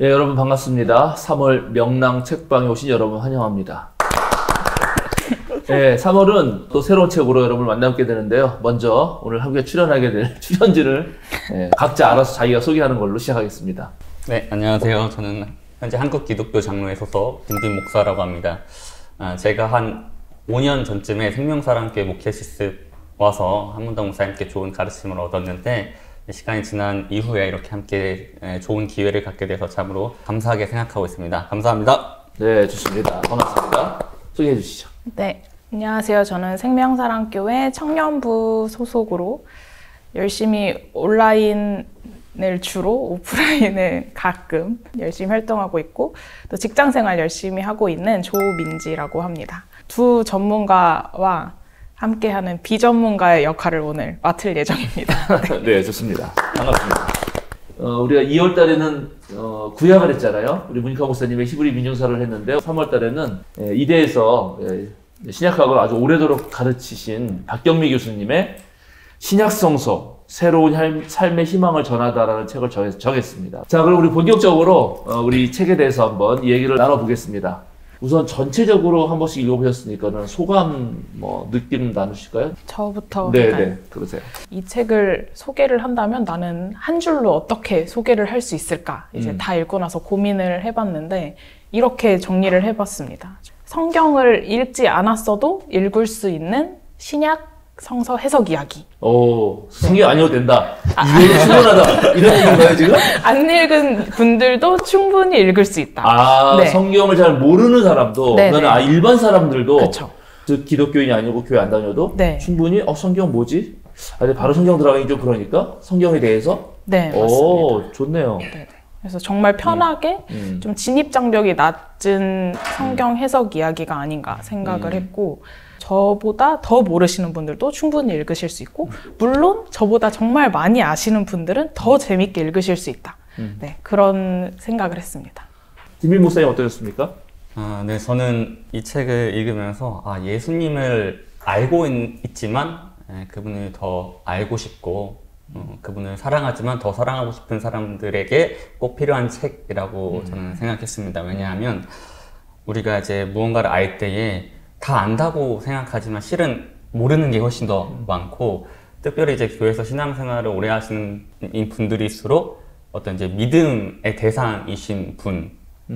예, 여러분 반갑습니다. 3월 명랑 책방에 오신 여러분 환영합니다. 예, 3월은 또 새로운 책으로 여러분을 만나게 되는데요. 먼저 오늘 함께 출연하게 될 출연진을 각자 알아서 자기가 소개하는 걸로 시작하겠습니다. 네, 안녕하세요. 저는 현재 한국기독교 장로회 소속 김빈 목사라고 합니다. 제가 한 5년 전쯤에 생명사랑교회 목회시스 와서 한문덕 목사님께 좋은 가르침을 얻었는데, 시간이 지난 이후에 이렇게 함께 좋은 기회를 갖게 돼서 참으로 감사하게 생각하고 있습니다. 감사합니다. 네, 좋습니다. 반갑습니다. 소개해 주시죠. 네, 안녕하세요. 저는 생명사랑교회 청년부 소속으로 열심히 온라인을 주로 오프라인을 가끔 열심히 활동하고 있고, 또 직장생활 열심히 하고 있는 조민지라고 합니다. 두 전문가와 함께하는 비전문가의 역할을 오늘 맡을 예정입니다. 네, 좋습니다. 반갑습니다. 우리가 2월 달에는 구약을 했잖아요. 우리 문익환 목사님의 히브리 민중사를 했는데, 3월 달에는 이대에서 신약학을 아주 오래도록 가르치신 박경미 교수님의 신약성서, 새로운 삶의 희망을 전하다라는 책을 정했습니다. 자, 그럼 우리 본격적으로 우리 책에 대해서 한번 얘기를 나눠보겠습니다. 우선 전체적으로 한 번씩 읽어보셨으니까는 소감, 느낌 나누실까요? 저부터. 네, 그러세요. 이 책을 소개를 한다면 나는 한 줄로 어떻게 소개를 할 수 있을까? 이제 다 읽고 나서 고민을 해봤는데, 이렇게 정리를 해봤습니다. 성경을 읽지 않았어도 읽을 수 있는 신약 성서 해석 이야기. 오, 성경 아니어도 된다. 이거는 충분하다. 이런 얘기인가요, 지금? 안 읽은 분들도 충분히 읽을 수 있다. 네. 성경을 잘 모르는 사람도, 그다음에 일반 사람들도, 그쵸. 즉 기독교인이 아니고 교회 안 다녀도 충분히 성경 뭐지? 바로 성경 들어가기 좀 그러니까 성경에 대해서. 네, 맞습니다. 오, 좋네요. 네. 그래서 정말 편하게 좀 진입 장벽이 낮은 성경 해석 이야기가 아닌가 생각을 했고, 저보다 더 모르시는 분들도 충분히 읽으실 수 있고, 물론 저보다 정말 많이 아시는 분들은 더 재밌게 읽으실 수 있다. 네, 그런 생각을 했습니다. 김빈 목사님 어떠셨습니까? 네, 저는 이 책을 읽으면서 예수님을 알고 있지만 그분을 더 알고 싶고, 그분을 사랑하지만 더 사랑하고 싶은 사람들에게 꼭 필요한 책이라고 저는 생각했습니다. 왜냐하면 우리가 이제 무언가를 알 때에 다 안다고 생각하지만 실은 모르는 게 훨씬 더 많고, 특별히 이제 교회에서 신앙생활을 오래 하시는 분들일수록 어떤 이제 믿음의 대상이신 분,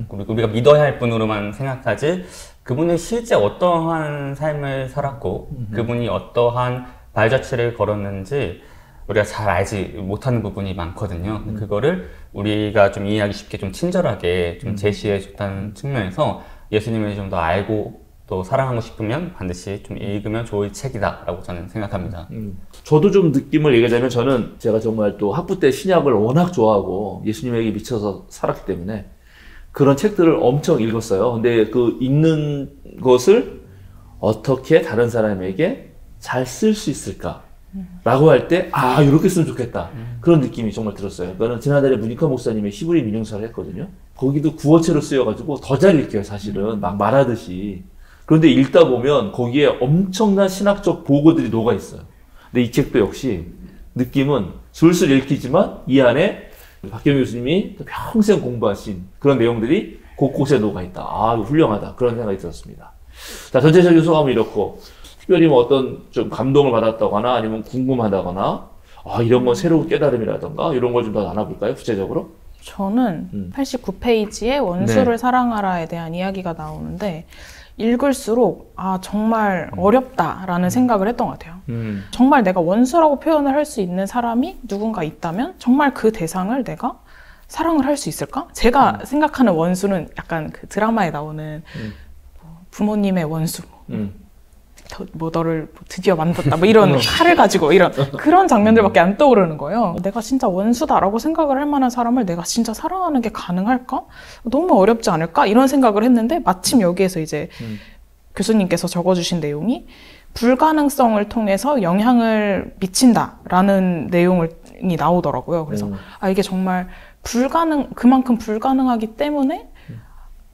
우리가 믿어야 할 분으로만 생각하지, 그분이 실제 어떠한 삶을 살았고 그분이 어떠한 발자취를 걸었는지 우리가 잘 알지 못하는 부분이 많거든요. 그거를 우리가 좀 이해하기 쉽게 좀 친절하게 좀 제시해 줬다는 측면에서 예수님을 좀 더 알고 또 사랑하고 싶으면 반드시 좀 읽으면 좋을 책이다라고 저는 생각합니다. 저도 좀 느낌을 얘기하자면, 제가 정말 또 학부 때 신약을 워낙 좋아하고 예수님에게 미쳐서 살았기 때문에 그런 책들을 엄청 읽었어요. 근데 그 읽는 것을 어떻게 다른 사람에게 잘 쓸 수 있을까? 라고 할 때, 이렇게 쓰면 좋겠다. 그런 느낌이 정말 들었어요. 그거는 지난달에 문익환 목사님의 히브리 민용사를 했거든요. 거기도 구어체로 쓰여가지고 더 잘 읽혀요, 사실은. 막 말하듯이. 그런데 읽다 보면 거기에 엄청난 신학적 보고들이 녹아 있어요. 근데 이 책도 역시 느낌은 술술 읽히지만 이 안에 박경미 교수님이 평생 공부하신 그런 내용들이 곳곳에 녹아 있다. 이거 훌륭하다. 그런 생각이 들었습니다. 자, 전체적인 소감은 이렇고, 특별히 어떤 좀 감동을 받았다거나 아니면 궁금하다거나, 이런 건 새로운 깨달음이라던가 이런 걸 좀 더 나눠볼까요? 구체적으로? 저는 89페이지에 원수를 사랑하라에 대한 이야기가 나오는데, 읽을수록 정말 어렵다라는 생각을 했던 것 같아요. 정말 내가 원수라고 표현을 할 수 있는 사람이 누군가 있다면 정말 그 대상을 내가 사랑을 할 수 있을까? 제가 생각하는 원수는 약간 그 드라마에 나오는 부모님의 원수, 너를 드디어 만났다, 이런 칼을 가지고 이런 그런 장면들밖에 안 떠오르는 거예요. 내가 진짜 원수다라고 생각을 할 만한 사람을 내가 진짜 사랑하는 게 가능할까? 너무 어렵지 않을까? 이런 생각을 했는데, 마침 여기에서 이제 교수님께서 적어주신 내용이 불가능성을 통해서 영향을 미친다라는 내용이 나오더라고요. 그래서 이게 정말 그만큼 불가능하기 때문에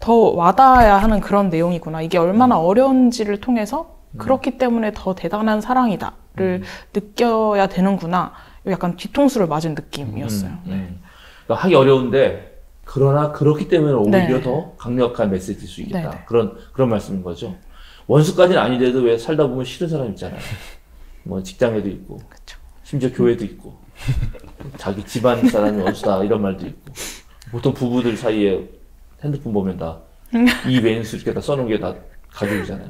더 와닿아야 하는 그런 내용이구나. 이게 얼마나 어려운지를 통해서 그렇기 때문에 더 대단한 사랑이다를 느껴야 되는구나. 약간 뒤통수를 맞은 느낌이었어요. 그러니까 하기 어려운데 그러나 그렇기 때문에 오히려 네. 더 강력한 메시지일 수 있겠다. 네. 그런 말씀인 거죠. 원수까지는 아니더라도 왜 살다 보면 싫은 사람 있잖아요. 뭐 직장에도 있고, 그쵸. 심지어 교회도 있고, 자기 집안 사람이 원수다 이런 말도 있고. 보통 부부들 사이에 핸드폰 보면 다 이 왼수 이렇게 다 써놓은 게 다 가족이잖아요.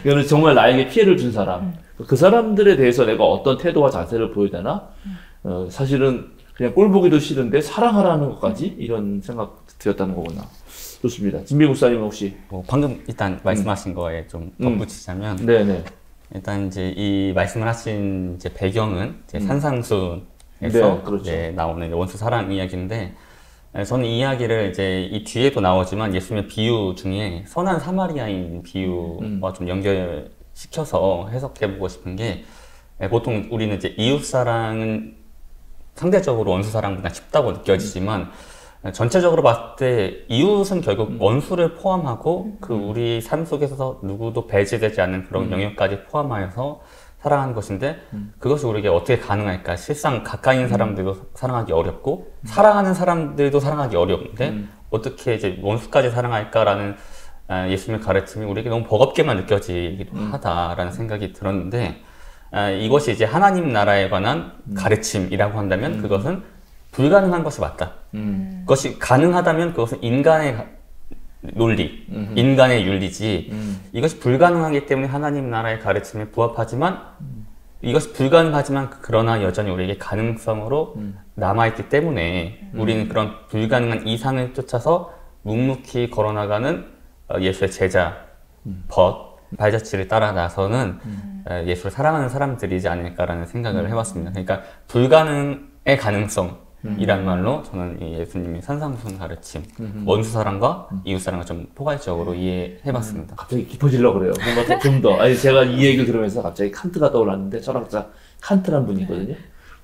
이거는 정말 나에게 피해를 준 사람. 그 사람들에 대해서 내가 어떤 태도와 자세를 보여야 되나? 사실은 그냥 꼴 보기도 싫은데 사랑하라는 것까지 이런 생각 들었다는 거구나. 좋습니다. 진미 목사님은 혹시? 방금 일단 말씀하신 거에 좀 덧붙이자면, 네네. 일단 이제 이 말씀을 하신 이제 배경은 이제 산상수에서 네, 그렇죠. 이제 나오는 원수 사랑 이야기인데, 저는 이 이야기를 이제 이 뒤에도 나오지만 예수님의 비유 중에 선한 사마리아인 비유와 좀 연결시켜서 해석해보고 싶은 게, 보통 우리는 이제 이웃 사랑은 상대적으로 원수 사랑보다 쉽다고 느껴지지만 전체적으로 봤을 때 이웃은 결국 원수를 포함하고 그 우리 삶 속에서 누구도 배제되지 않는 그런 영역까지 포함하여서 사랑하는 것인데 그것이 우리에게 어떻게 가능할까? 실상 가까이 있는 사람들도 사랑하기 어렵고 사랑하는 사람들도 사랑하기 어려운데 어떻게 이제 원수까지 사랑할까라는 예수님의 가르침이 우리에게 너무 버겁게만 느껴지기도 하다라는 생각이 들었는데 이것이 이제 하나님 나라에 관한 가르침이라고 한다면 그것은 불가능한 것이 맞다. 그것이 가능하다면 그것은 인간의 논리, 인간의 윤리지 이것이 불가능하기 때문에 하나님 나라의 가르침에 부합하지만 이것이 불가능하지만 그러나 여전히 우리에게 가능성으로 남아있기 때문에 우리는 그런 불가능한 이상을 쫓아서 묵묵히 걸어나가는 예수의 제자, 발자취를 따라 나서는 예수를 사랑하는 사람들이지 않을까라는 생각을 해봤습니다. 그러니까 불가능의 가능성이란 말로 저는 이 예수님의 산상수훈 가르침, 원수사랑과 이웃사랑을 좀 포괄적으로 이해해봤습니다. 갑자기 깊어지려고 그래요. 뭔가 좀 더. 아니, 제가 이 얘기를 들으면서 갑자기 칸트가 떠올랐는데, 철학자 칸트란 분이 있거든요.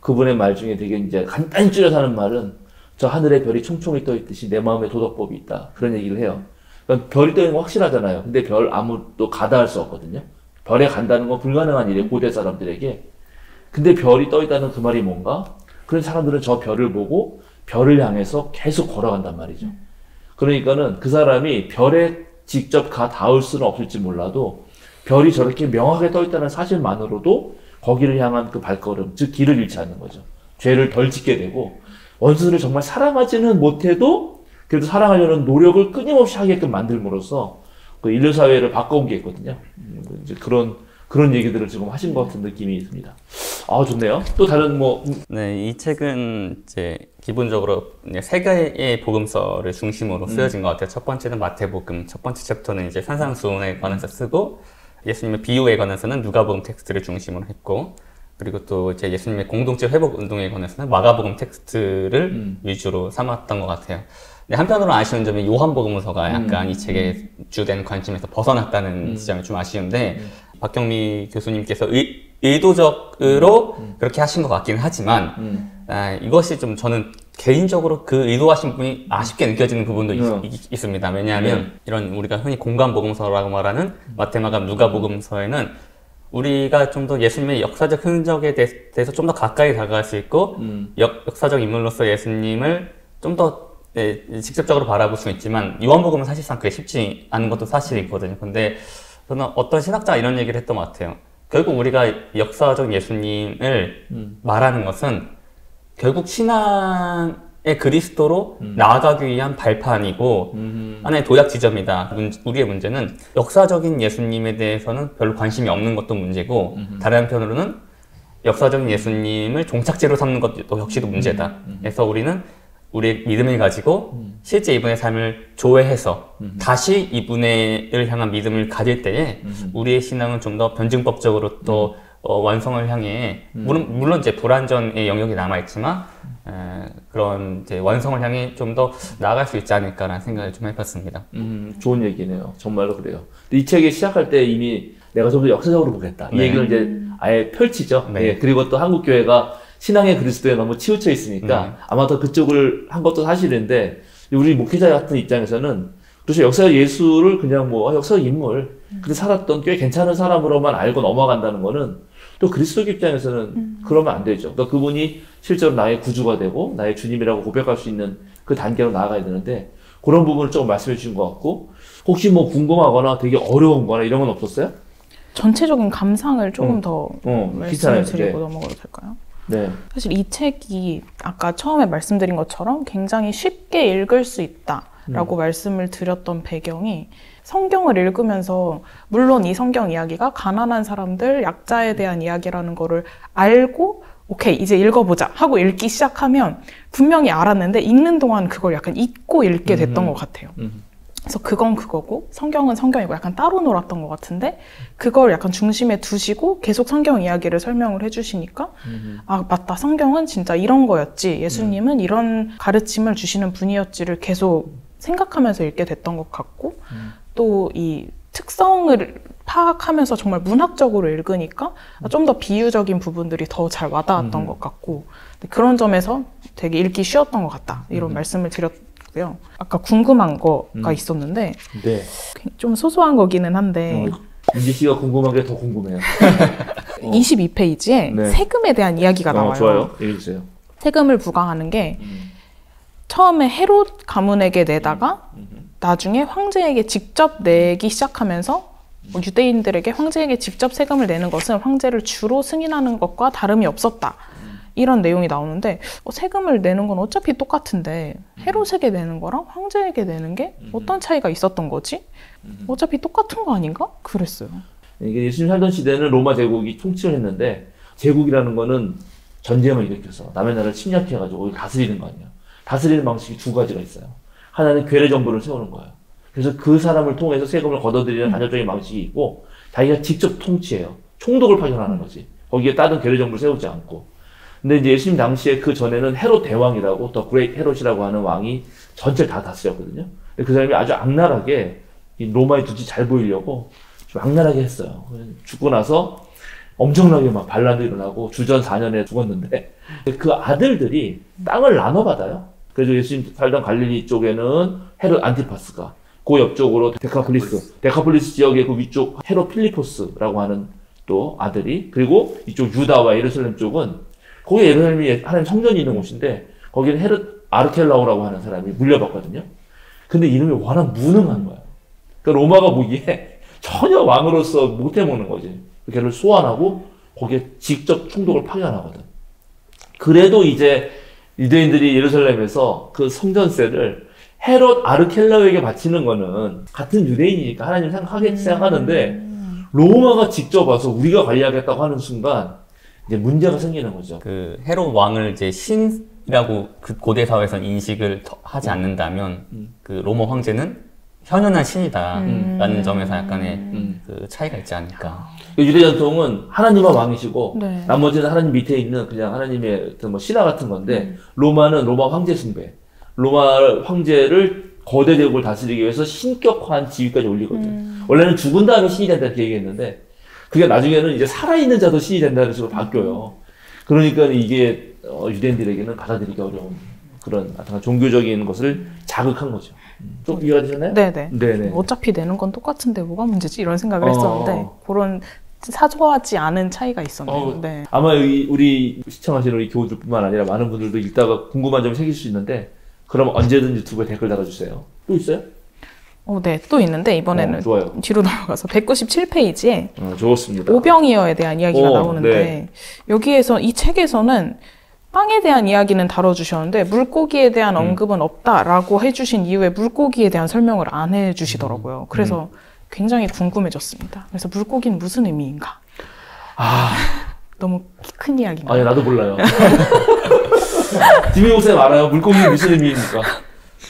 그분의 말 중에 되게 이제 간단히 줄여서 하는 말은, 저 하늘에 별이 총총히 떠있듯이 내 마음에 도덕법이 있다. 그런 얘기를 해요. 그러니까 별이 떠있는 건 확실하잖아요. 근데 별 아무도 가다할 수 없거든요. 별에 간다는 건 불가능한 일이에요. 고대 사람들에게. 근데 별이 떠있다는 그 말이 뭔가? 그런 사람들은 저 별을 보고 별을 향해서 계속 걸어간단 말이죠. 그러니까는 그 사람이 별에 직접 가 닿을 수는 없을지 몰라도 별이 저렇게 명확하게 떠있다는 사실만으로도 거기를 향한 그 발걸음, 즉 길을 잃지 않는 거죠. 죄를 덜 짓게 되고 원수를 정말 사랑하지는 못해도 그래도 사랑하려는 노력을 끊임없이 하게끔 만들므로써 그 인류 사회를 바꿔온 게 있거든요. 이제 그런 얘기들을 지금 하신 것 같은 느낌이 듭니다. 아, 좋네요. 또 다른 뭐. 네, 이 책은 이제 기본적으로 세 개의 복음서를 중심으로 쓰여진 것 같아요. 첫 번째는 마태복음, 첫 번째 챕터는 이제 산상수훈에 관해서 쓰고, 예수님의 비유에 관해서는 누가복음 텍스트를 중심으로 했고, 그리고 또 이제 예수님의 공동체 회복 운동에 관해서는 마가복음 텍스트를 위주로 삼았던 것 같아요. 네, 한편으로 아쉬운 점이 요한복음서가 약간 이 책의 주된 관점에서 벗어났다는 지점이 좀 아쉬운데, 박경미 교수님께서 의도적으로 그렇게 하신 것 같긴 하지만, 이것이 좀 저는 개인적으로 그 의도하신 분이 아쉽게 느껴지는 부분도 있습니다. 왜냐하면 이런 우리가 흔히 공간복음서라고 말하는 마태마가 누가복음서에는 우리가 좀 더 예수님의 역사적 흔적에 대해서 좀 더 가까이 다가갈 수 있고 역사적 인물로서 예수님을 좀 더 직접적으로 바라볼 수 있지만 요한복음은 사실상 그게 쉽지 않은 것도 사실이거든요. 근데 저는 어떤 신학자가 이런 얘기를 했던 것 같아요. 결국 우리가 역사적 예수님을 말하는 것은 결국 신앙의 그리스도로 나아가기 위한 발판이고 하나의 도약 지점이다. 우리의 문제는 역사적인 예수님에 대해서는 별로 관심이 없는 것도 문제고 다른 한편으로는 역사적인 예수님을 종착지로 삼는 것도 역시도 문제다. 그래서 우리는 우리의 믿음을 가지고 실제 이분의 삶을 조회해서 다시 이분을 향한 믿음을 가질 때에 우리의 신앙은 좀 더 변증법적으로 또 완성을 향해 물론 이제 불완전의 영역이 남아있지만 그런 이제 완성을 향해 좀 더 나아갈 수 있지 않을까라는 생각을 좀 해봤습니다. 좋은 얘기네요. 정말로 그래요. 근데 이 책이 시작할 때 이미 내가 좀 더 역사적으로 보겠다. 이 얘기를 이제 아예 펼치죠. 네. 예, 그리고 또 한국교회가 신앙의 그리스도에 너무 치우쳐 있으니까 아마 더 그쪽을 한 것도 사실인데 우리 목회자 같은 입장에서는 그래서 역사적 예수를 그냥 뭐 역사적 인물 근데 살았던 꽤 괜찮은 사람으로만 알고 넘어간다는 거는 또 그리스도교 입장에서는 그러면 안 되죠. 그러니까 그분이 실제로 나의 구주가 되고 나의 주님이라고 고백할 수 있는 그 단계로 나아가야 되는데 그런 부분을 조금 말씀해 주신 것 같고 혹시 뭐 궁금하거나 되게 어려운 거나 이런 건 없었어요? 전체적인 감상을 조금 더 말씀을 드리고 네. 넘어가도 될까요? 네. 사실 이 책이 아까 처음에 말씀드린 것처럼 굉장히 쉽게 읽을 수 있다라고 말씀을 드렸던 배경이 성경을 읽으면서 물론 이 성경 이야기가 가난한 사람들, 약자에 대한 이야기라는 거를 알고 오케이 이제 읽어보자 하고 읽기 시작하면 분명히 알았는데 읽는 동안 그걸 약간 잊고 읽게 됐던 것 같아요. 그래서 그건 그거고 성경은 성경이고 약간 따로 놀았던 것 같은데 그걸 약간 중심에 두시고 계속 성경 이야기를 설명을 해주시니까 아 맞다 성경은 진짜 이런 거였지 예수님은 이런 가르침을 주시는 분이었지를 계속 생각하면서 읽게 됐던 것 같고 또 이 특성을 파악하면서 정말 문학적으로 읽으니까 좀 더 비유적인 부분들이 더 잘 와닿았던 것 같고 그런 점에서 되게 읽기 쉬웠던 것 같다 이런 말씀을 드렸고요. 아까 궁금한 거가 있었는데 네. 좀 소소한 거기는 한데 민지 씨가 궁금한 게 더 궁금해요. 22페이지에 네. 세금에 대한 이야기가 나와요. 좋아요. 얘기해 주세요. 세금을 부과하는 게 처음에 헤롯 가문에게 내다가 나중에 황제에게 직접 내기 시작하면서 유대인들에게 황제에게 직접 세금을 내는 것은 황제를 주로 승인하는 것과 다름이 없었다. 이런 내용이 나오는데 세금을 내는 건 어차피 똑같은데 헤롯에게 내는 거랑 황제에게 내는 게 어떤 차이가 있었던 거지? 어차피 똑같은 거 아닌가? 그랬어요. 이게 예수님 살던 시대는 로마 제국이 통치를 했는데 제국이라는 거는 전쟁을 일으켜서 남의 나라를 침략해가지고 다스리는 거 아니에요. 다스리는 방식이 두 가지가 있어요. 하나는 괴뢰 정부를 세우는 거예요. 그래서 그 사람을 통해서 세금을 걷어들이는 간접적인 방식이 있고 자기가 직접 통치해요. 총독을 파견하는 거지. 거기에 다른 괴뢰 정부를 세우지 않고. 근데 이제 예수님 당시에 그 전에는 헤롯 대왕이라고 더 그레이트 헤롯이라고 하는 왕이 전체를 다 다스렸거든요. 그 사람이 아주 악랄하게 이 로마의 눈치 잘 보이려고 좀 악랄하게 했어요. 죽고 나서 엄청나게 막 반란도 일어나고 주전 4년에 죽었는데 그 아들들이 땅을 나눠받아요. 그래서 예수님 살던 갈릴리 쪽에는 헤롯 안티파스가 그 옆쪽으로 데카폴리스 지역의 그 위쪽 헤롯 필리포스라고 하는 또 아들이 그리고 이쪽 유다와 예루살렘 쪽은 거기 예루살렘이 하나님 성전이 있는 곳인데 거기는 헤롯 아르켈라오라고 하는 사람이 물려봤거든요. 근데 이름이 워낙 무능한 거야. 그러니까 로마가 보기에 전혀 왕으로서 못해먹는 거지. 걔를 소환하고 거기에 직접 총독을 파견하거든. 그래도 이제 유대인들이 예루살렘에서 그 성전세를 헤롯 아르켈라오에게 바치는 거는 같은 유대인이니까 하나님 생각하는데 로마가 직접 와서 우리가 관리하겠다고 하는 순간 이제 문제가 생기는 거죠. 그 헤롯 왕을 이제 신이라고 그 고대 사회에서는 인식을 하지 않는다면 그 로마 황제는 현현한 신이다라는 점에서 약간의 그 차이가 있지 않을까. 유대 전통은 하나님만 왕이시고 네. 나머지는 하나님 밑에 있는 그냥 하나님의 어떤 뭐 신하 같은 건데 로마는 로마 황제 숭배, 로마 황제를 거대 제국을 다스리기 위해서 신격화한 지위까지 올리거든. 원래는 죽은 다음에 신이 된다 이렇게 얘기했는데 그게 나중에는 이제 살아있는 자도 신이 된다는 식으로 바뀌어요. 그러니까 이게 유대인들에게는 받아들이기 어려운 그런 종교적인 것을 자극한 거죠. 좀 이해가 되셨나요? 네네. 어차피 내는 건 똑같은데 뭐가 문제지? 이런 생각을 했었는데 그런 사소하지 않은 차이가 있었네요. 네. 아마 우리 시청하시는 우리 교우들뿐만 아니라 많은 분들도 읽다가 궁금한 점이 생길 수 있는데 그럼 언제든 유튜브에 댓글 달아주세요. 또 있어요? 네, 또 있는데 이번에는 좋아요. 뒤로 넘어가서 197페이지에 좋습니다. 오병이어에 대한 이야기가 나오는데 네. 여기에서 이 책에서는 빵에 대한 이야기는 다뤄주셨는데 물고기에 대한 언급은 없다라고 해주신 이후에 물고기에 대한 설명을 안 해주시더라고요. 그래서 굉장히 궁금해졌습니다. 그래서 물고기는 무슨 의미인가? 너무 큰 이야기인가요? 아니 나도 몰라요. 김희 목사님 알아요? 물고기는 무슨 의미입니까?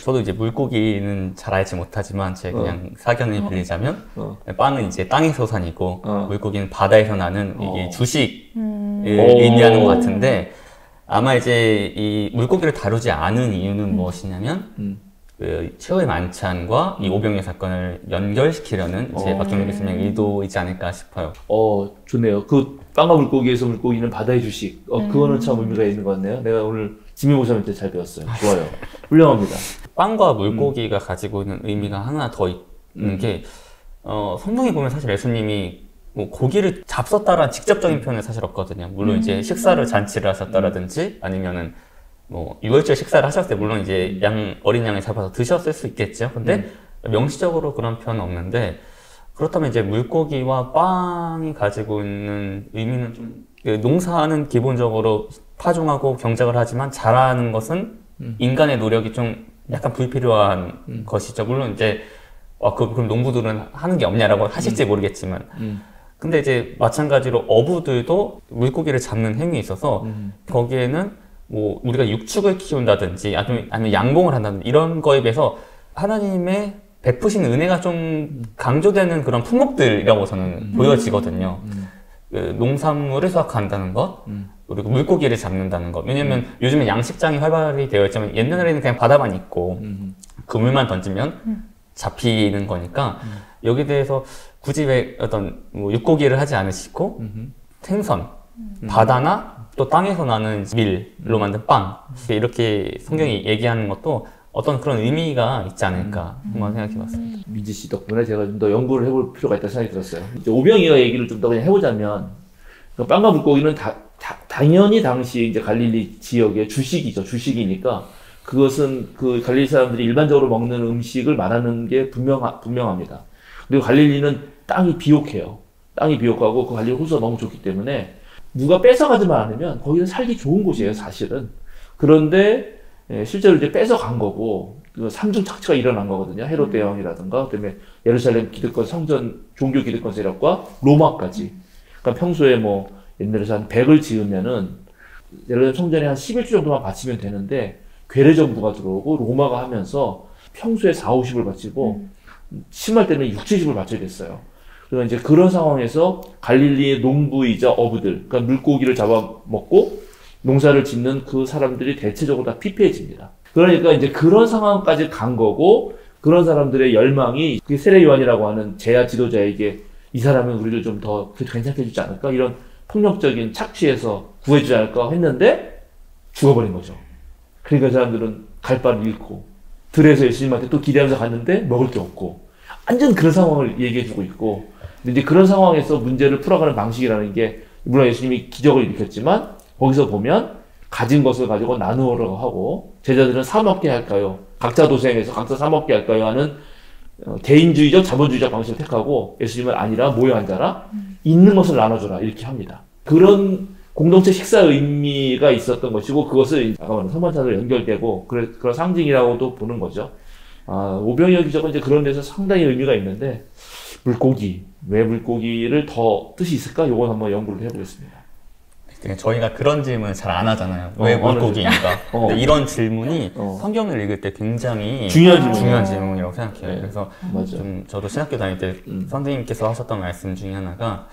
저도 이제 물고기는 잘 알지 못하지만 제가 그냥 사견을 빌리자면 빵은 이제 땅에서 산이고 물고기는 바다에서 나는 이게 주식을 의미하는 것 같은데 아마 이제 이 물고기를 다루지 않은 이유는 무엇이냐면 그 최후의 만찬과 이 오병이어 사건을 연결시키려는 이제 박정민 교수님의 의도이지 않을까 싶어요. 좋네요. 그 빵과 물고기에서 물고기는 바다의 주식. 그거는 참 의미가 있는 것 같네요. 내가 오늘 지미 목사님한테 잘 배웠어요. 좋아요. 훌륭합니다. 빵과 물고기가 가지고 있는 의미가 하나 더 있는 게 성경에 보면 사실 예수님이 뭐 고기를 잡섰다라는 직접적인 표현은 사실 없거든요. 물론 이제 식사를 잔치를 하셨다라든지 아니면은 뭐 유월절 식사를 하셨을 때 물론 이제 어린 양을 잡아서 드셨을 수 있겠죠. 근데 명시적으로 그런 표현은 없는데, 그렇다면 이제 물고기와 빵이 가지고 있는 의미는 좀, 농사는 기본적으로 파종하고 경작을 하지만 자라는 것은 인간의 노력이 좀 약간 불필요한 것이죠. 물론 이제 그럼 농부들은 하는 게 없냐라고 하실지 모르겠지만, 근데 이제 마찬가지로 어부들도 물고기를 잡는 행위에 있어서 거기에는 뭐 우리가 육축을 키운다든지 아니면 양봉을 한다든지 이런 거에 비해서 하나님의 베푸신 은혜가 좀 강조되는 그런 품목들이라고 저는 보여지거든요. 농산물을 수확한다는 것, 그리고 물고기를 잡는다는 것. 왜냐면 요즘은 양식장이 활발히 되어 있지만 옛날에는 그냥 바다만 있고 그물만 던지면 잡히는 거니까 여기에 대해서 굳이 왜 어떤 뭐 육고기를 하지 않으시고 생선, 바다나 또 땅에서 나는 밀로 만든 빵, 이렇게 성경이 얘기하는 것도 어떤 그런 의미가 있지 않을까 한번 생각해 봤습니다. 민지 씨 덕분에 제가 좀 더 연구를 해볼 필요가 있다는 생각이 들었어요. 이제 오병이어 얘기를 좀 더 그냥 해보자면, 빵과 물고기는 당연히 당시 이제 갈릴리 지역의 주식이죠. 주식이니까 그것은 그 갈릴리 사람들이 일반적으로 먹는 음식을 말하는 게 분명합니다. 그리고 갈릴리는 땅이 비옥해요. 땅이 비옥하고 그 갈릴리 호수가 너무 좋기 때문에 누가 뺏어가지만 않으면 거기는 살기 좋은 곳이에요, 사실은. 그런데 실제로 이제 뺏어간 거고, 그 삼중 착취가 일어난 거거든요. 헤롯 대왕이라든가, 그다음에 예루살렘 기득권 성전 종교 기득권 세력과 로마까지. 그러니까 평소에 뭐 옛날에서 한 100을 지으면은 예루살렘 성전에 한 11주 정도만 바치면 되는데 괴뢰 정부가 들어오고 로마가 하면서 평소에 4, 50을 바치고 심할 때는 6, 70을 바쳐야 됐어요. 그러니까 이제 그런 상황에서 갈릴리의 농부이자 어부들, 그러니까 물고기를 잡아먹고 농사를 짓는 그 사람들이 대체적으로 다 피폐해집니다. 그러니까 이제 그런 상황까지 간 거고, 그런 사람들의 열망이 그 세례 요한이라고 하는 제야 지도자에게 이 사람은 우리를 좀 더 괜찮게 해주지 않을까? 이런 폭력적인 착취에서 구해주지 않을까 했는데 죽어버린 거죠. 그러니까 사람들은 갈 바를 잃고 들에서 예수님한테 또 기대하면서 갔는데 먹을 게 없고, 완전 그런 상황을 얘기해주고 있고, 근데 이제 그런 상황에서 문제를 풀어가는 방식이라는 게, 물론 예수님이 기적을 일으켰지만 거기서 보면 가진 것을 가지고 나누어라고 하고, 제자들은 사 먹게 할까요? 각자 도생해서 각자 사 먹게 할까요? 하는 개인주의적 자본주의적 방식을 택하고, 예수님은 아니라 모여 앉아라, 있는 것을 나눠줘라, 이렇게 합니다. 그런 공동체 식사 의미가 있었던 것이고, 그것을 아까 말한 선반찬으로 연결되고 그런 상징이라고도 보는 거죠. 오병이어 기적은 이제 그런 데서 상당히 의미가 있는데, 물고기, 왜 물고기를 더 뜻이 있을까? 요건 한번 연구를 해보겠습니다. 저희가 그런 질문을 잘 안 하잖아요. 왜 물고기인가? 근데 이런 질문이 성경을 읽을 때 굉장히 중요한 질문이라고 생각해요. 네. 그래서 좀 저도 신학교 다닐 때 선생님께서 하셨던 말씀 중에 하나가,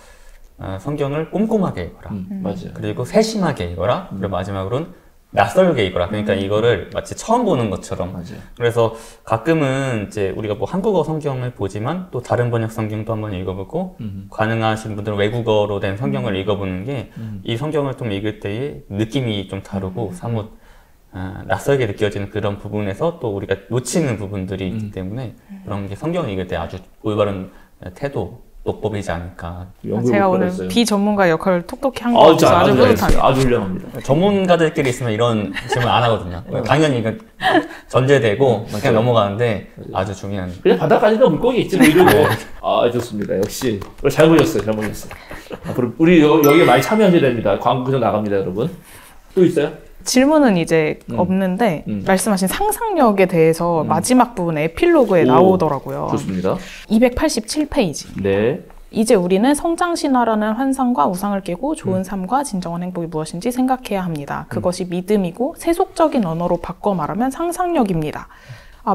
성경을 꼼꼼하게 읽어라. 맞아요. 그리고 세심하게 읽어라. 그리고 마지막으로는 낯설게 읽어라. 그러니까 이거를 마치 처음 보는 것처럼. 맞아요. 그래서 가끔은 이제 우리가 뭐 한국어 성경을 보지만 또 다른 번역 성경도 한번 읽어보고, 가능하신 분들은 외국어로 된 성경을 읽어보는 게 이 성경을 좀 읽을 때의 느낌이 좀 다르고 사뭇 낯설게 느껴지는 그런 부분에서 또 우리가 놓치는 부분들이 있기 때문에 그런 게 성경을 읽을 때 아주 올바른 태도, 노법이지 않을까. 제가 오늘 비전문가 역할을 톡톡히 한 것 같아서 아주 뿌듯합니다. 아주 훌륭합니다. 전문가들끼리 있으면 이런 질문 안 하거든요. 당연히 이거 전제되고 그냥 넘어가는데 아주 중요한. 그냥 바다까지도 물고기 있지 뭐 이러고. 좋습니다. 역시 잘 보셨어요. 잘 보셨어요. 그럼 우리 여기에 많이 참여하셔야 됩니다. 광고 좀 나갑니다, 여러분. 또 있어요? 질문은 이제 없는데 말씀하신 상상력에 대해서 마지막 부분 에필로그에 나오더라고요. 좋습니다. 287페이지. 네. 이제 우리는 성장신화라는 환상과 우상을 깨고 좋은 삶과 진정한 행복이 무엇인지 생각해야 합니다. 그것이 믿음이고 세속적인 언어로 바꿔 말하면 상상력입니다.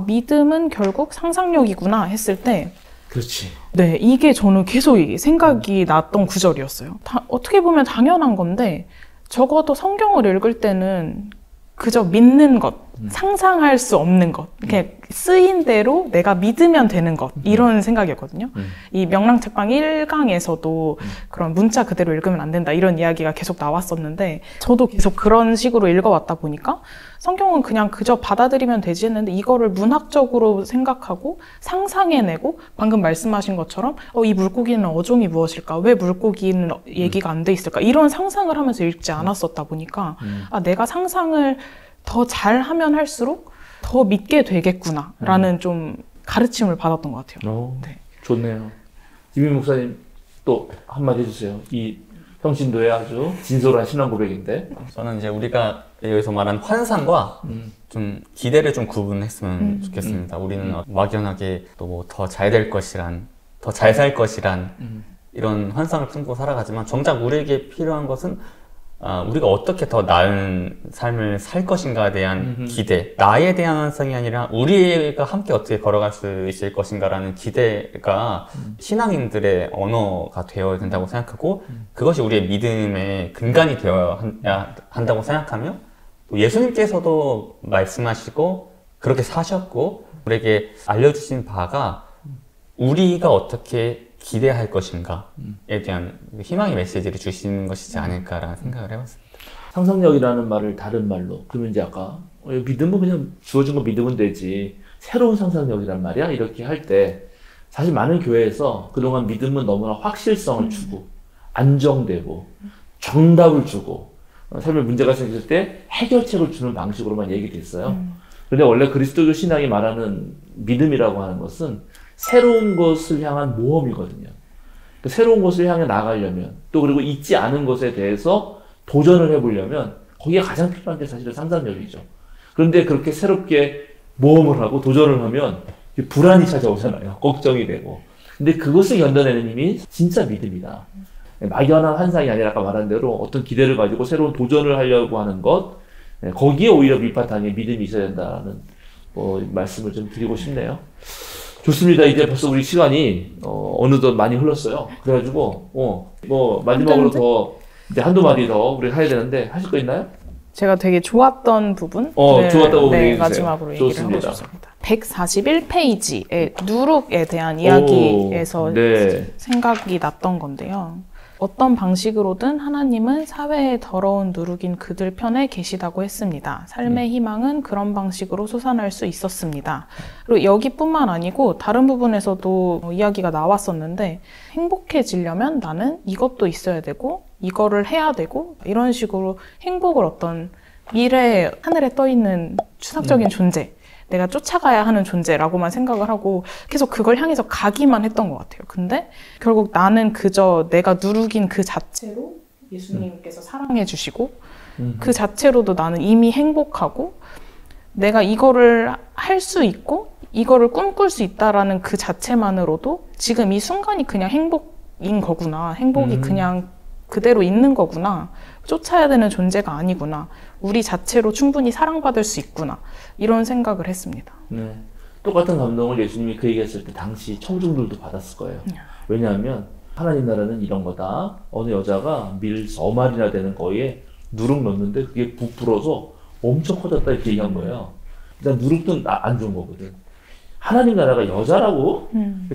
믿음은 결국 상상력이구나 했을 때, 그렇지. 네, 이게 저는 계속 생각이 났던 구절이었어요. 어떻게 보면 당연한 건데, 적어도 성경을 읽을 때는 그저 믿는 것, 상상할 수 없는 것, 그냥 쓰인 대로 내가 믿으면 되는 것, 이런 생각이었거든요. 이 명랑책방 1강에서도 그런 문자 그대로 읽으면 안 된다, 이런 이야기가 계속 나왔었는데, 저도 계속 그런 식으로 읽어왔다 보니까 성경은 그냥 그저 받아들이면 되지 했는데, 이거를 문학적으로 생각하고 상상해내고, 방금 말씀하신 것처럼 이 물고기는 어종이 무엇일까? 왜 물고기는 얘기가 안 돼 있을까? 이런 상상을 하면서 읽지 않았었다 보니까 내가 상상을 더 잘하면 할수록 더 믿게 되겠구나라는 좀 가르침을 받았던 것 같아요. 네. 좋네요. 이민 목사님 또 한마디 해주세요. 이 평신도의 아주 진솔한 신앙 고백인데. 저는 이제 우리가 여기서 말한 환상과 좀 기대를 좀 구분했으면 좋겠습니다. 우리는 막연하게 또 뭐 더 잘 될 것이란, 더 잘 살 것이란 이런 환상을 품고 살아가지만 정작 우리에게 필요한 것은 우리가 어떻게 더 나은 삶을 살 것인가에 대한 기대, 나에 대한 환상이 아니라 우리가 함께 어떻게 걸어갈 수 있을 것인가라는 기대가 신앙인들의 언어가 되어야 된다고 생각하고 그것이 우리의 믿음의 근간이 되어야 한다고 생각하며 또 예수님께서도 말씀하시고 그렇게 사셨고 우리에게 알려주신 바가 우리가 어떻게 기대할 것인가에 대한 희망의 메시지를 주시는 것이지 않을까라는 생각을 해봤습니다. 상상력이라는 말을 다른 말로, 그러면 이제 아까 믿음은 그냥 주어진 거 믿으면 되지, 새로운 상상력이란 말이야? 이렇게 할 때 사실 많은 교회에서 그동안 믿음은 너무나 확실성을 주고 안정되고 정답을 주고 삶에 문제가 생겼을 때 해결책을 주는 방식으로만 얘기됐어요. 그런데 원래 그리스도교 신앙이 말하는 믿음이라고 하는 것은 새로운 것을 향한 모험이거든요. 새로운 것을 향해 나가려면 또 그리고 있지 않은 것에 대해서 도전을 해보려면 거기에 가장 필요한 게 사실은 상상력이죠. 그런데 그렇게 새롭게 모험을 하고 도전을 하면 불안이 찾아오잖아요. 걱정이 되고. 근데 그것을 견뎌내는 힘이 진짜 믿음이다. 막연한 환상이 아니라 아까 말한 대로 어떤 기대를 가지고 새로운 도전을 하려고 하는 것, 거기에 오히려 밑바탕에 믿음이 있어야 된다는 말씀을 좀 드리고 싶네요. 좋습니다. 이제 벌써 우리 시간이 어느덧 많이 흘렀어요. 그래가지고 마지막으로 더 이제 한두 마디 더 우리 해야 되는데 하실 거 있나요? 제가 되게 좋았던 부분 좋았다고 얘기해 주세요. 마지막으로 얘기를 좋습니다. 하고 싶습니다. 141페이지의 누룩에 대한 이야기에서 생각이 났던 건데요. 어떤 방식으로든 하나님은 사회의 더러운 누룩인 그들 편에 계시다고 했습니다. 삶의 희망은 그런 방식으로 솟아날 수 있었습니다. 그리고 여기뿐만 아니고 다른 부분에서도 이야기가 나왔었는데 행복해지려면 나는 이것도 있어야 되고 이거를 해야 되고 이런 식으로 행복을 어떤 미래에 하늘에 떠있는 추상적인 존재, 내가 쫓아가야 하는 존재라고만 생각을 하고 계속 그걸 향해서 가기만 했던 것 같아요. 근데 결국 나는 그저 내가 누룩인 그 자체로 예수님께서 사랑해 주시고 그 자체로도 나는 이미 행복하고 내가 이거를 할 수 있고 이거를 꿈꿀 수 있다라는 그 자체만으로도 지금 이 순간이 그냥 행복인 거구나. 행복이 그냥 그대로 있는 거구나. 쫓아야 되는 존재가 아니구나. 우리 자체로 충분히 사랑받을 수 있구나. 이런 생각을 했습니다. 네. 똑같은 감동을 예수님이 그 얘기했을 때 당시 청중들도 받았을 거예요. 왜냐하면 하나님 나라는 이런 거다. 어느 여자가 밀 4마리나 되는 거에 누룩 넣는데 그게 부풀어서 엄청 커졌다 이렇게 얘기한 거예요. 일단 누룩도 안 좋은 거거든. 하나님 나라가 여자라고?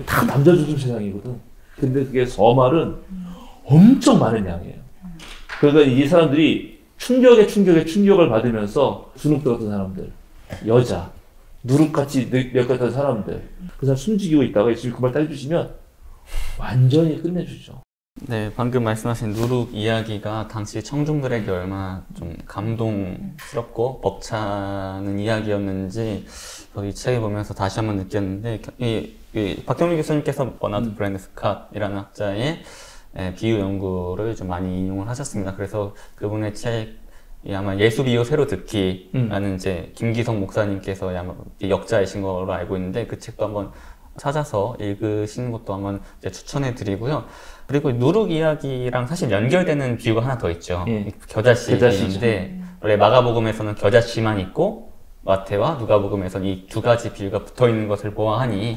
다 남자 주는 세상이거든. 근데 그게 4말은 엄청 많은 양이에요. 그러니까 이 사람들이 충격에 충격을 받으면서 주눅 들었던 사람들, 여자, 누룩같이 엮였던 사람들, 그 사람 숨지고 있다가 예수님 그 말 따져주시면 완전히 끝내주죠. 네, 방금 말씀하신 누룩 이야기가 당시 청중들에게 얼마나 좀 감동스럽고 벅차는 이야기였는지 이 책을 보면서 다시 한번 느꼈는데 박경민 교수님께서 버나드 브랜드 스캇이라는 학자의 비유 연구를 좀 많이 인용을 하셨습니다. 그래서 그분의 책이 아마 예수 비유 새로 듣기라는 이제 김기성 목사님께서 아마 역자이신 걸로 알고 있는데 그 책도 한번 찾아서 읽으시는 것도 한번 이제 추천해 드리고요. 그리고 누룩 이야기랑 사실 연결되는 비유가 하나 더 있죠. 겨자씨가 있는데 원래 마가복음에서는 겨자씨만 있고 마태와 누가복음에서는 이 두 가지 비유가 붙어 있는 것을 보아하니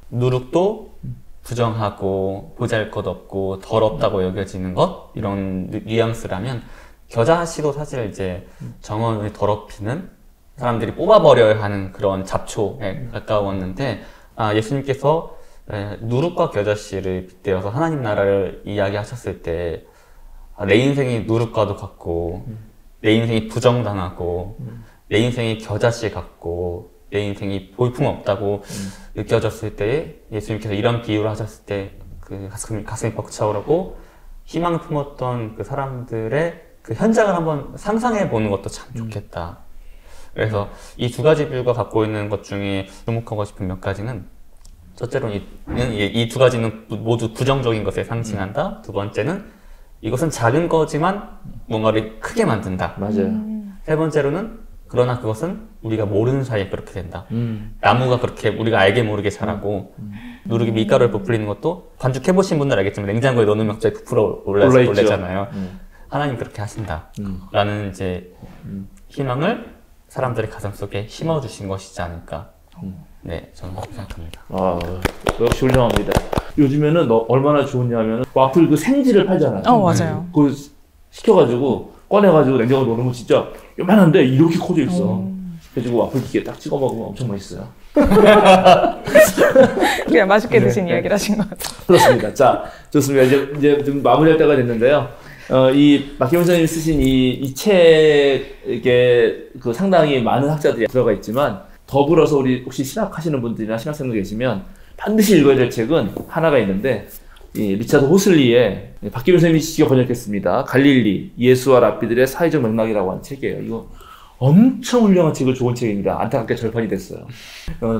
누룩도 부정하고 보잘것없고 더럽다고 여겨지는 것 이런 뉘앙스라면 겨자씨도 사실 이제 정원을 더럽히는 사람들이 뽑아버려야 하는 그런 잡초에 가까웠는데 예수님께서 누룩과 겨자씨를 빗대어서 하나님 나라를 이야기하셨을 때 내 인생이 누룩과도 같고 내 인생이 부정당하고 내 인생이 겨자씨 같고 내 인생이 볼품없다고 느껴졌을 때 예수님께서 이런 비유를 하셨을 때 그 가슴이 벅차오르고 희망을 품었던 그 사람들의 그 현장을 한번 상상해 보는 것도 참 좋겠다. 그래서 이 두 가지 뷰가 갖고 있는 것 중에 주목하고 싶은 몇 가지는, 첫째로는 이 두 가지는 모두 부정적인 것을 상징한다. 두 번째는 이것은 작은 거지만 뭔가를 크게 만든다. 맞아요. 세 번째로는 그러나 그것은 우리가 모르는 사이에 그렇게 된다. 나무가 그렇게 우리가 알게 모르게 자라고 누르기 밀가루를 부풀리는 것도 반죽해보신 분들 알겠지만 냉장고에 넣으면 갑자기 부풀어 올라있잖아요. 하나님 그렇게 하신다. 라는 이제 희망을 사람들의 가슴속에 심어주신 것이지 않을까. 네, 저는 그렇게 생각합니다. 아, 역시 훌륭합니다. 요즘에는 얼마나 좋냐면 와플 그 생지를 팔잖아요. 맞아요. 그거 시켜가지고 꺼내가지고 냉장고에 넣으면 진짜 요만한데 이렇게 커져 있어. 그래가지고 와플 기계에 딱 찍어 먹으면 엄청 맛있어요. 그냥 맛있게 드신 이야기를 하신 것 같아요. 그렇습니다. 자, 좋습니다. 이제 좀 마무리할 때가 됐는데요. 이 박기문 선생님이 쓰신 이 책에 그 상당히 많은 학자들이 들어가 있지만, 더불어서 우리 혹시 신학하시는 분들이나 신학생들 계시면 반드시 읽어야 될 책은 하나가 있는데, 이 리차드 호슬리의 박기문 선생님이 직접 번역했습니다. 갈릴리 예수와 랍비들의 사회적 맥락이라고 하는 책이에요. 이거 엄청 훌륭한 책을 좋은 책입니다. 안타깝게 절판이 됐어요.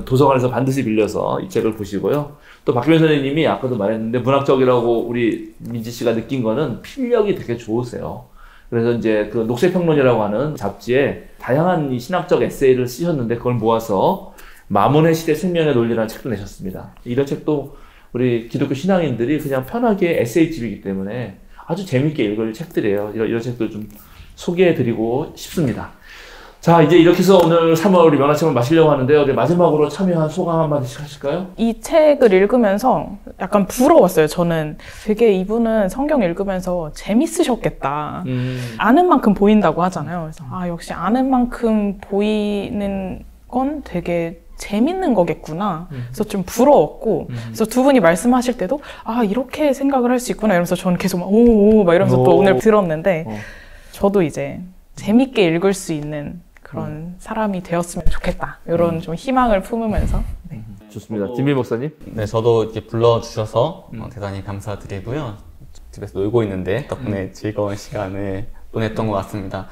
도서관에서 반드시 빌려서 이 책을 보시고요. 또 박기문 선생님이 아까도 말했는데 문학적이라고 우리 민지 씨가 느낀 거는 필력이 되게 좋으세요. 그래서 이제 그 녹색평론이라고 하는 잡지에 다양한 이 신학적 에세이를 쓰셨는데 그걸 모아서 마몬의 시대 생명의 논리라는 책도 내셨습니다. 이런 책도 우리 기독교 신앙인들이 그냥 편하게 에세이집이기 때문에 아주 재밌게 읽을 책들이에요. 이런 책들 좀 소개해드리고 싶습니다. 자, 이제 이렇게 해서 오늘 3월 우리 명랑청을 마시려고 하는데요. 마지막으로 참여한 소감 한마디씩 하실까요? 이 책을 읽으면서 약간 부러웠어요. 저는 되게 이분은 성경 읽으면서 재밌으셨겠다. 아는 만큼 보인다고 하잖아요. 그래서 역시 아는 만큼 보이는 건 되게 재밌는 거겠구나. 그래서 좀 부러웠고, 그래서 두 분이 말씀하실 때도 이렇게 생각을 할 수 있구나 이러면서 저는 계속 막 이러면서 또 오늘 들었는데 저도 이제 재밌게 읽을 수 있는 그런 사람이 되었으면 좋겠다. 이런 좀 희망을 품으면서. 네. 좋습니다. 김민 목사님? 네, 저도 이렇게 불러주셔서 대단히 감사드리고요. 집에서 놀고 있는데 덕분에 즐거운 시간을 보냈던 것 같습니다.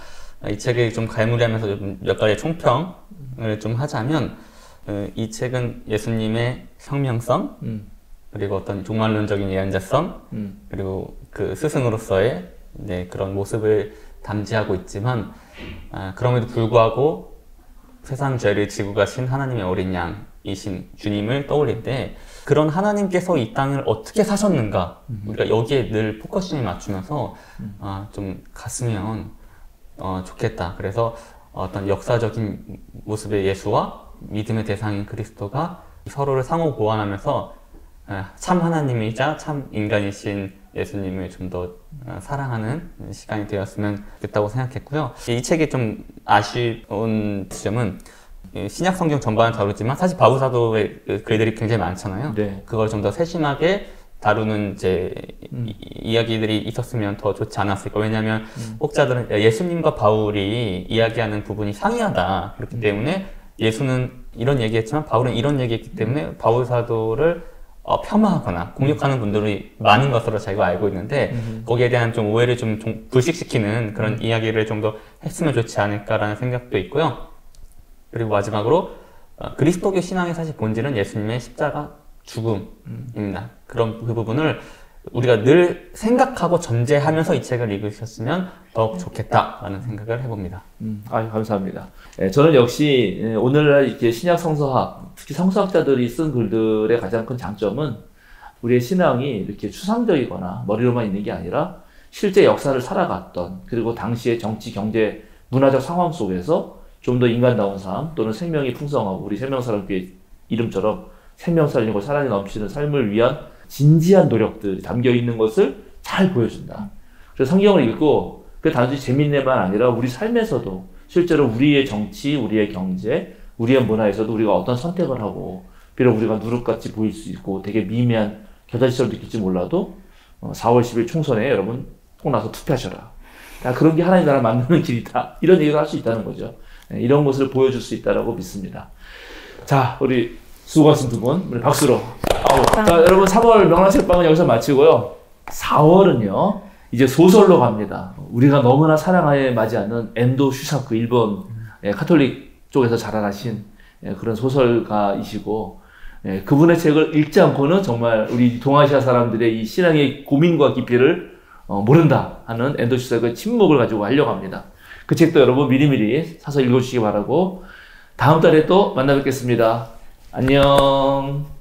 이 책을 좀 갈무리하면서 몇 가지 총평을 좀 하자면, 이 책은 예수님의 혁명성, 그리고 어떤 종말론적인 예언자성, 그리고 그 스승으로서의 그런 모습을 담지하고 있지만, 그럼에도 불구하고 세상 죄를 지고 가신 하나님의 어린 양이신 주님을 떠올릴 때 그런 하나님께서 이 땅을 어떻게 사셨는가, 우리가 여기에 늘 포커싱을 맞추면서 좀 갔으면 좋겠다. 그래서 어떤 역사적인 모습의 예수와 믿음의 대상인 그리스도가 서로를 상호 보완하면서 참 하나님이자 참 인간이신 예수님을 좀 더 사랑하는 시간이 되었으면 좋겠다고 생각했고요. 이 책이 좀 아쉬운 지점은 신약 성경 전반을 다루지만 사실 바울 사도의 글들이 굉장히 많잖아요. 네. 그걸 좀 더 세심하게 다루는 이제 이야기들이 있었으면 더 좋지 않았을까. 왜냐하면 혹자들은 예수님과 바울이 이야기하는 부분이 상이하다. 그렇기 때문에 예수는 이런 얘기했지만 바울은 이런 얘기했기 때문에 바울 사도를 폄하하거나 공격하는 분들이 많은 것으로 자기가 알고 있는데 거기에 대한 좀 오해를 좀 불식시키는 그런 이야기를 좀 더 했으면 좋지 않을까라는 생각도 있고요. 그리고 마지막으로 그리스도교 신앙의 사실 본질은 예수님의 십자가 죽음입니다. 그 부분을 우리가 늘 생각하고 전제하면서 이 책을 읽으셨으면 더욱 좋겠다라는 생각을 해봅니다. 감사합니다. 저는 역시 오늘날 이렇게 신약 성서학, 특히 성서학자들이 쓴 글들의 가장 큰 장점은 우리의 신앙이 이렇게 추상적이거나 머리로만 있는 게 아니라 실제 역사를 살아갔던, 그리고 당시의 정치, 경제, 문화적 상황 속에서 좀 더 인간다운 삶 또는 생명이 풍성하고 우리 생명사랑교회 이름처럼 생명 살리고 사랑이 넘치는 삶을 위한 진지한 노력들이 담겨 있는 것을 잘 보여준다. 그래서 성경을 읽고 그 단지 재밌네만 아니라 우리 삶에서도 실제로 우리의 정치, 우리의 경제, 우리의 문화에서도 우리가 어떤 선택을 하고, 비록 우리가 누룩같이 보일 수 있고 되게 미미한 겨자씨처럼 느낄지 몰라도 4월 10일 총선에 여러분 꼭 나서 투표하셔라. 그런 게 하나님 나라 만드는 길이다. 이런 얘기를 할 수 있다는 거죠. 이런 것을 보여줄 수 있다고 믿습니다. 자, 우리 수고하신 두 분, 우리 박수로. 자, 여러분 3월 명랑책방은 여기서 마치고요. 4월은요, 이제 소설로 갑니다. 우리가 너무나 사랑하에 맞이하는 엔도 슈사크, 일본 카톨릭 쪽에서 자라나신 그런 소설가이시고, 그분의 책을 읽지 않고는 정말 우리 동아시아 사람들의 이 신앙의 고민과 깊이를 모른다 하는 앤더 슈서의 침묵을 가지고 하려고 합니다. 그 책도 여러분 미리미리 사서 읽어주시기 바라고, 다음 달에 또 만나 뵙겠습니다. 안녕.